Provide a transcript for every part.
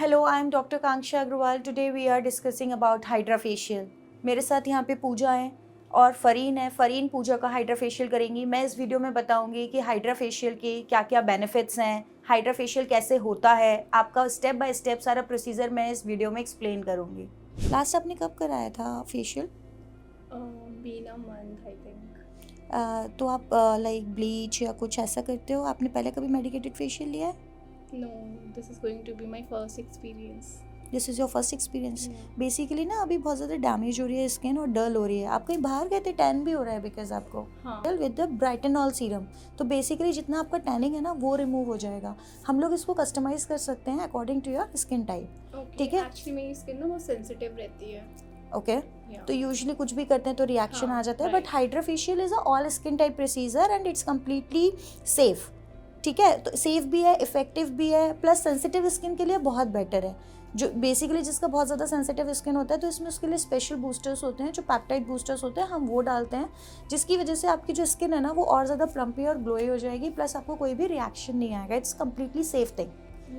Hello, I am Dr. Kanksha Agrawal. Today we are discussing about Hydra facial. मेरे साथ यहाँ पे पूजा है और फ़रीन है. फ़रीन पूजा का हाइड्रा फेशियल करेंगी. मैं इस वीडियो में बताऊंगी कि हाइड्रा फेशियल के क्या क्या बेनिफिट्स हैं, हाइड्रा फेशियल कैसे होता है, आपका स्टेप बाय स्टेप सारा प्रोसीजर मैं इस वीडियो में एक्सप्लेन करूंगी. लास्ट आपने कब कराया था facial? been a month, I think. तो आप लाइक ब्लीच या कुछ ऐसा करते हो? आपने पहले कभी मेडिकेटेड फेशियल लिया है? No, this is going to be my first experience. This is your first experience. Yeah. Basically ना अभी बहुत ज़्यादा डैमेज हो रही है स्किन और डल हो रही है. आप कहीं बाहर गए थे, टैन भी हो रहा है बिकॉज आपको हाँ. विद द ब्राइटनॉल सीरम. तो बेसिकली जितना आपका टैनिंग है ना वो रिमूव हो जाएगा. हम लोग इसको कस्टमाइज़ कर सकते हैं according to your skin type. Okay. ठीक है. Actually मेरी स्किन ना बहुत सेंसिटिव रहती है. ओके. Yeah. तो यूजुअली कुछ भी करते हैं तो रिएक्शन हाँ, आ जाता है. right. But hydra facial is a all skin type procedure and it's completely safe. ठीक है. तो सेफ भी है, इफेक्टिव भी है, प्लस सेंसिटिव स्किन के लिए बहुत बेटर है. जो बेसिकली जिसका बहुत ज़्यादा सेंसिटिव स्किन होता है तो इसमें उसके लिए स्पेशल बूस्टर्स होते हैं, जो पैप्टाइड बूस्टर्स होते हैं, हम वो डालते हैं जिसकी वजह से आपकी जो स्किन है ना वो और ज़्यादा प्लम्पी और ग्लोई हो जाएगी. प्लस आपको कोई भी रिएक्शन नहीं आएगा. It's completely safe thing.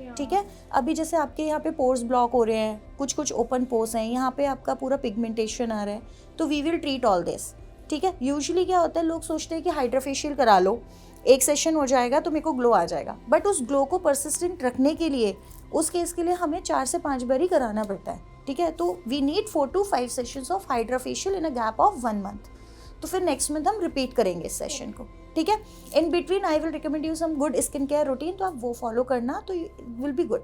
Yeah. ठीक है. अभी जैसे आपके यहाँ पे पोर्स ब्लॉक हो रहे हैं, कुछ कुछ ओपन पोर्स हैं, यहाँ पे आपका पूरा पिगमेंटेशन आ रहा है, तो we will treat all this. ठीक है. यूजुअली क्या होता है, लोग सोचते हैं कि हाइड्रा फेशियल करा लो, एक सेशन हो जाएगा तो मेरे को ग्लो आ जाएगा. बट उस ग्लो को परसिस्टेंट रखने के लिए, उस केस के लिए हमें 4 से 5 बार ही कराना पड़ता है. ठीक है. तो we need 4 to 5 sessions of hydra facial in a gap of 1 month. तो फिर नेक्स्ट मंथ हम रिपीट करेंगे इस सेशन को. ठीक है. In between I will recommend you some good skin care routine, तो आप वो फॉलो करना तो विल बी गुड.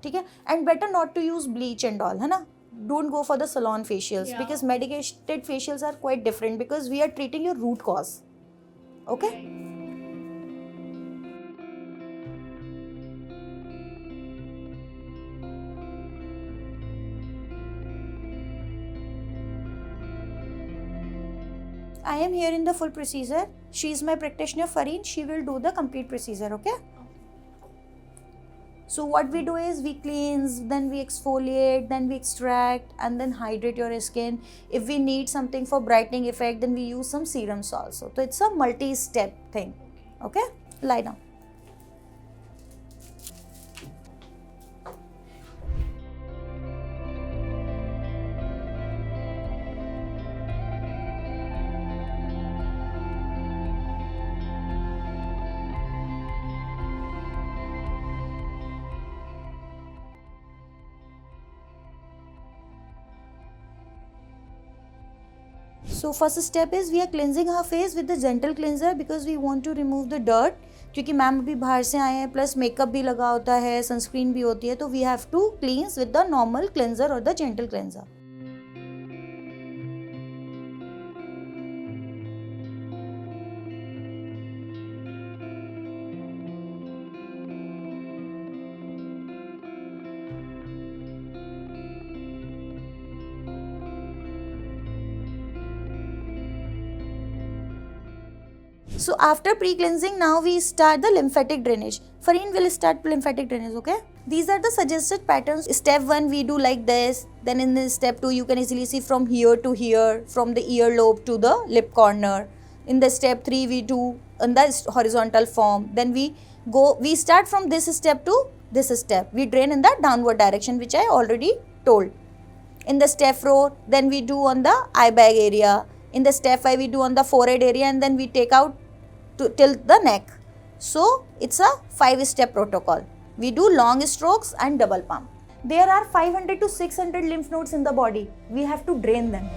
ठीक है. And better not to use bleach and all, है ना. Don't go for the salon facials. Yeah. Because medicated facials are quite different because we are treating your root cause. Okay. Right. I am here in the full procedure. She is my practitioner Fareen. She will do the complete procedure. Okay. So what we do is we cleanse, then we exfoliate, then we extract, and then hydrate your skin. If we need something for brightening effect, then we use some serums also. So it's a multi-step thing. Okay. Lie down. So first step is we are cleansing her face with the gentle cleanser because we want to remove the dirt. क्योंकि ma'am अभी बाहर से आए हैं, plus makeup भी लगा होता है, सनस्क्रीन भी होती है, तो we have to cleanse with the normal cleanser और the gentle cleanser. So after pre-cleansing, now we start the lymphatic drainage. Fareen will start lymphatic drainage, okay? These are the suggested patterns. Step 1, we do like this. Then in this step 2, you can easily see from here to here, from the earlobe to the lip corner. In the step 3, we do in the horizontal form. Then we start from this step to this step. We drain in the downward direction, which I already told. In the step 4, then we do on the eye bag area. In the step 5, we do on the forehead area, and then we take out till the neck. So it's a 5-step protocol. We do long strokes and double pump. There are 500 to 600 lymph nodes in the body. We have to drain them.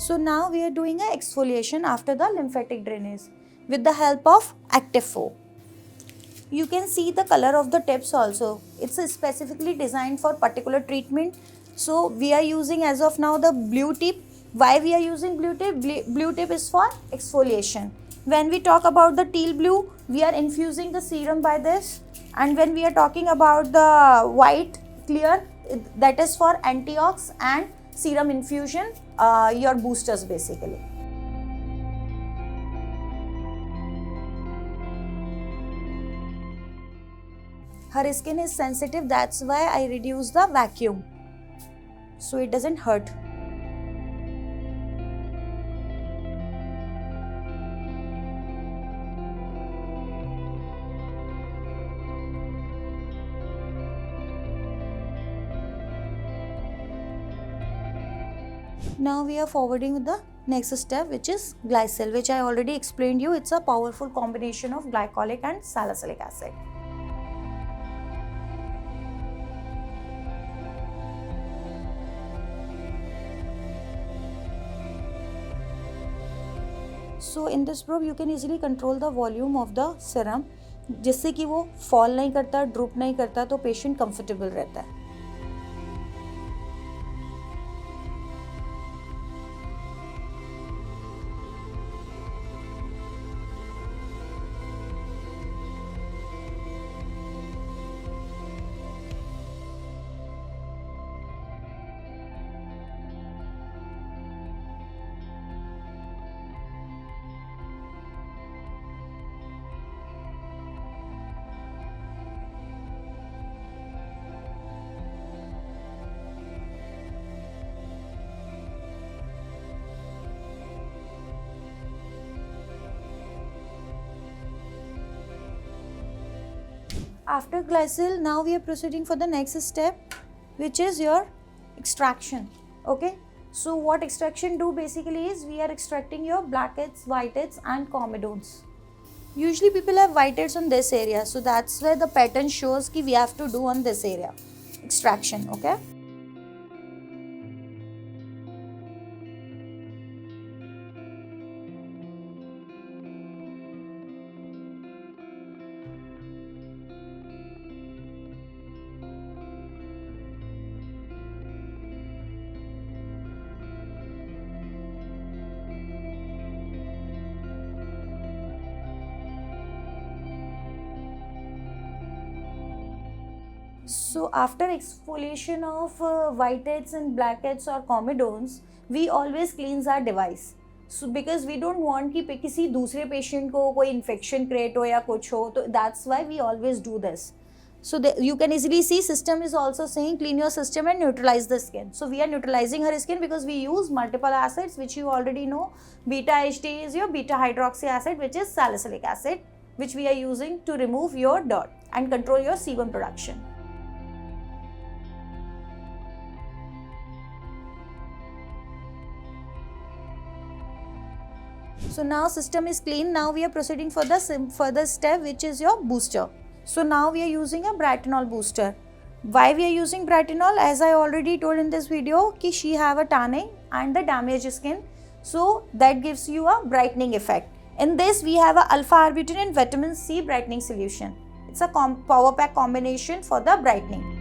So now we are doing an exfoliation after the lymphatic drainage with the help of Active 4. You can see the color of the tips also. It's specifically designed for particular treatment. So we are using as of now the blue tip. Why we are using blue tip? Blue tip is for exfoliation. When we talk about the teal blue, we are infusing the serum by this. And when we are talking about the white clear, that is for antiox and serum infusion, your boosters basically. Her skin is sensitive, that's why I reduce the vacuum so it doesn't hurt. Now we are forwarding with the next step, which is glycol, which I already explained you. It's a powerful combination of glycolic and salicylic acid. So in this probe you can easily control the volume of the serum, जिससे कि वो fall नहीं करता, droop नहीं करता, तो patient comfortable रहता है. After glycol, now we are proceeding for the next step, which is your extraction. Okay, so what extraction do basically is we are extracting your blackheads, whiteheads and comedones. Usually people have whiteheads on this area, so that's where the pattern shows कि we have to do on this area extraction. Okay. So after exfoliation of whiteheads and blackheads or comedones, we always cleanse our device. So because we don't want कि किसी दूसरे patient को कोई infection create हो या कुछ हो, तो that's why we always do this. So you can easily see system is also saying clean your system and neutralize the skin. So we are neutralizing her skin because we use multiple acids which you already know. Beta HT is your beta hydroxy acid, which is salicylic acid, which we are using to remove your dirt and control your sebum production. So now system is clean. Now we are proceeding for the further step, which is your booster. So now we are using a Brightenol booster. Why we are using Brightenol? As I already told in this video, कि she have a tanning and the damaged skin. So that gives you a brightening effect. In this we have a alpha arbutin and vitamin C brightening solution. It's a power pack combination for the brightening.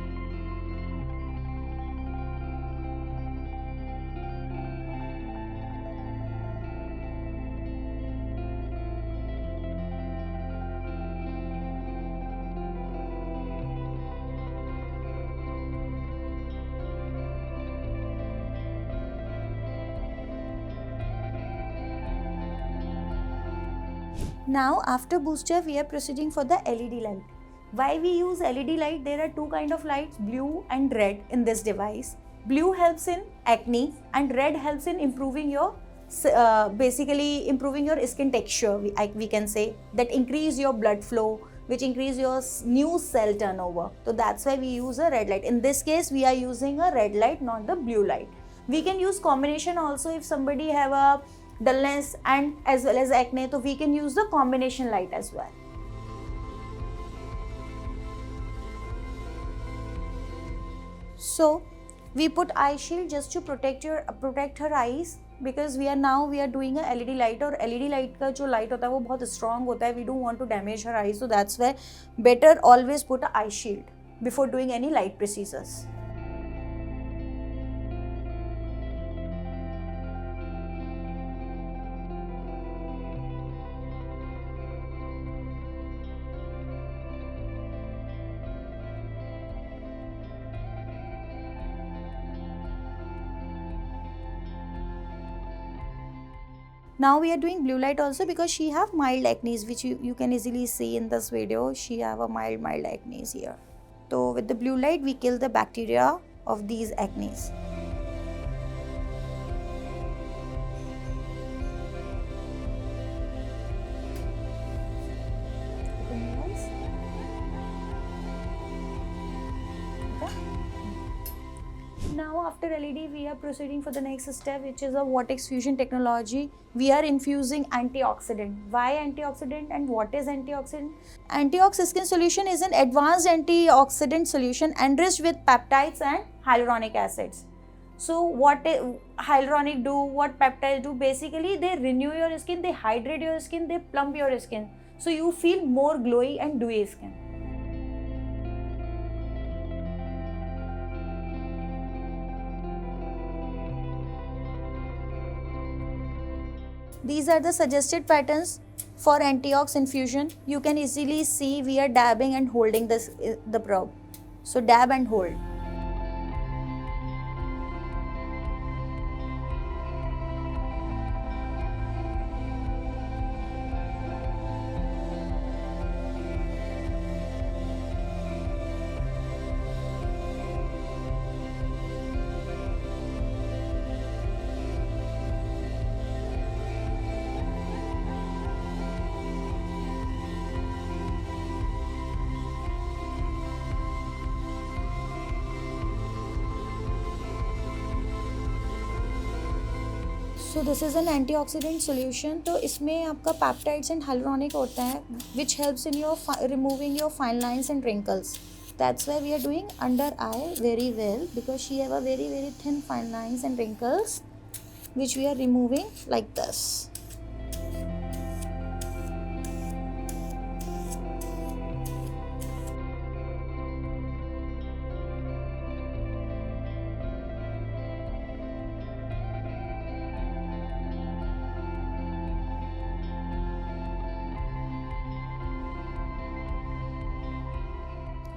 Now after booster we are proceeding for the LED light. Why we use LED light? There are two kind of lights, blue and red in this device. Blue helps in acne and red helps in improving your basically improving your skin texture. We can say that increase your blood flow, which increase your new cell turnover. So that's why we use a red light. In this case we are using a red light, not the blue light. We can use combination also if somebody have a dullness and as well as acne, so we can use the combination light as well. So we put eye shield just to protect her eyes, because we are doing a LED light, और LED light का जो light होता है वो बहुत strong होता है. We don't want to damage her eyes, so that's why better always put a eye shield before doing any light procedures. Now we are doing blue light also because she have mild acne, which you can easily see in this video. She have a mild acne here. So with the blue light we kill the bacteria of these acnes. Now after LED we are proceeding for the next step, which is a vortex fusion technology. We are infusing antioxidant. Why antioxidant and what is antioxidant? Antiox skin solution is an advanced antioxidant solution enriched with peptides and hyaluronic acids. So what hyaluronic do, what peptides do, basically they renew your skin, they hydrate your skin, they plump your skin. So you feel more glowy and dewy skin. These are the suggested patterns for antiox infusion. You can easily see we are dabbing and holding the probe. So dab and hold. So this is an antioxidant solution. तो इसमें आपका peptides and hyaluronic होता है, which helps in your removing your fine lines and wrinkles. That's why we are doing under eye very well, because she have a very thin fine lines and wrinkles, which we are removing like this.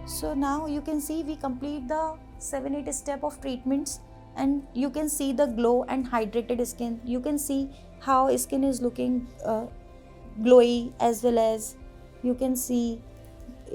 So now you can see we complete the 7-8 step of treatments, and you can see the glow and hydrated skin. You can see how skin is looking glowy, as well as you can see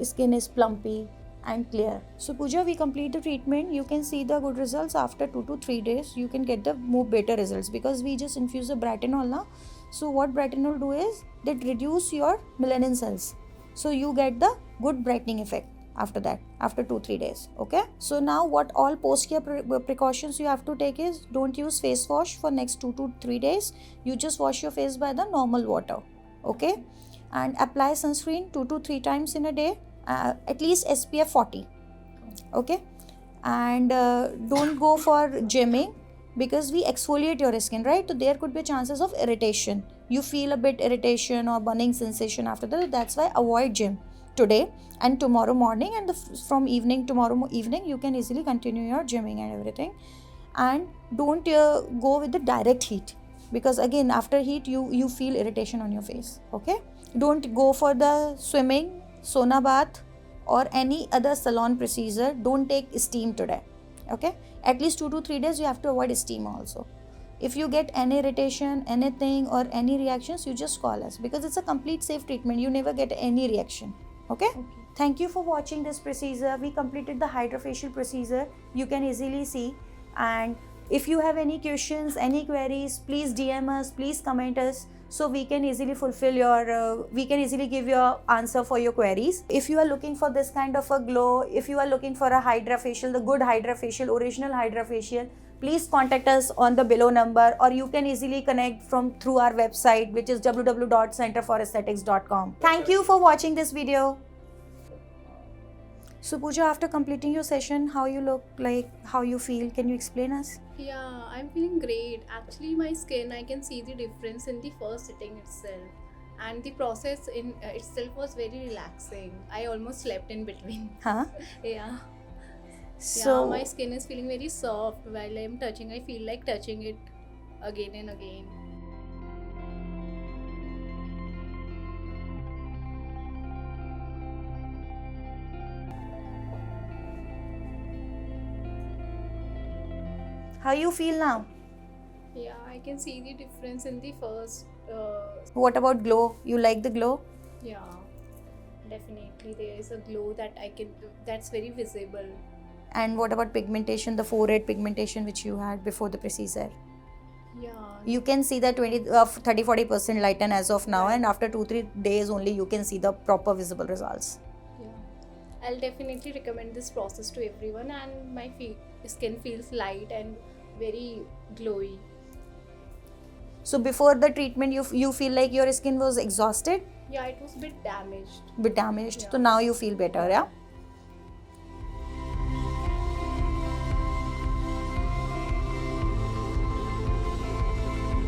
skin is plumpy and clear. So Pooja, we complete the treatment. You can see the good results after 2 to 3 days. You can get the more better results because we just infuse the Brightenol now. So what Brightenol do is that reduce your melanin cells. So you get the good brightening effect after that, after 2-3 days. Okay, so now what all post care precautions you have to take is, don't use face wash for next 2 to 3 days. You just wash your face by the normal water. Okay, and apply sunscreen 2 to 3 times in a day, at least SPF 40. Okay, and don't go for gymming because we exfoliate your skin, right? So there could be chances of irritation. You feel a bit irritation or burning sensation after that. That's why avoid gym today and tomorrow morning, and from tomorrow evening you can easily continue your gymming and everything. And don't go with the direct heat, because again after heat you feel irritation on your face. Okay, don't go for the swimming, sauna bath or any other salon procedure. Don't take steam today. Okay, at least 2 to 3 days you have to avoid steam also. If you get any irritation, anything or any reactions, you just call us, because it's a complete safe treatment. You never get any reaction. Okay? Thank you for watching this procedure. We completed the hydrofacial procedure. You can easily see. And if you have any questions, any queries, please DM us, please comment us, so we can easily fulfill your we can easily give your answer for your queries. If you are looking for this kind of a glow, if you are looking for a hydrofacial, the good hydrofacial, original hydrofacial, please contact us on the below number, or you can easily connect through our website, which is www.centerforesthetics.com. Thank you for watching this video. So Pooja, after completing your session, how you look like, how you feel, can you explain us? Yeah, I'm feeling great. Actually, my skin, I can see the difference in the first sitting itself. And the process in itself was very relaxing. I almost slept in between. Huh? Yeah. So Yeah, my skin is feeling very soft while I'm touching. I feel like touching it again and again. how you feel now? Yeah, I can see the difference in the first What about glow? You like the glow? Yeah, definitely there is a glow that's very visible. And what about pigmentation, the forehead pigmentation which you had before the procedure? Yeah. You can see the 30-40% lighten as of now, Right. and after 2-3 days only you can see the proper visible results. Yeah, I'll definitely recommend this process to everyone, and my skin feels light and very glowy. So before the treatment, you feel like your skin was exhausted, Yeah, it was a bit damaged. bit damaged. Yeah. So now you feel better, yeah?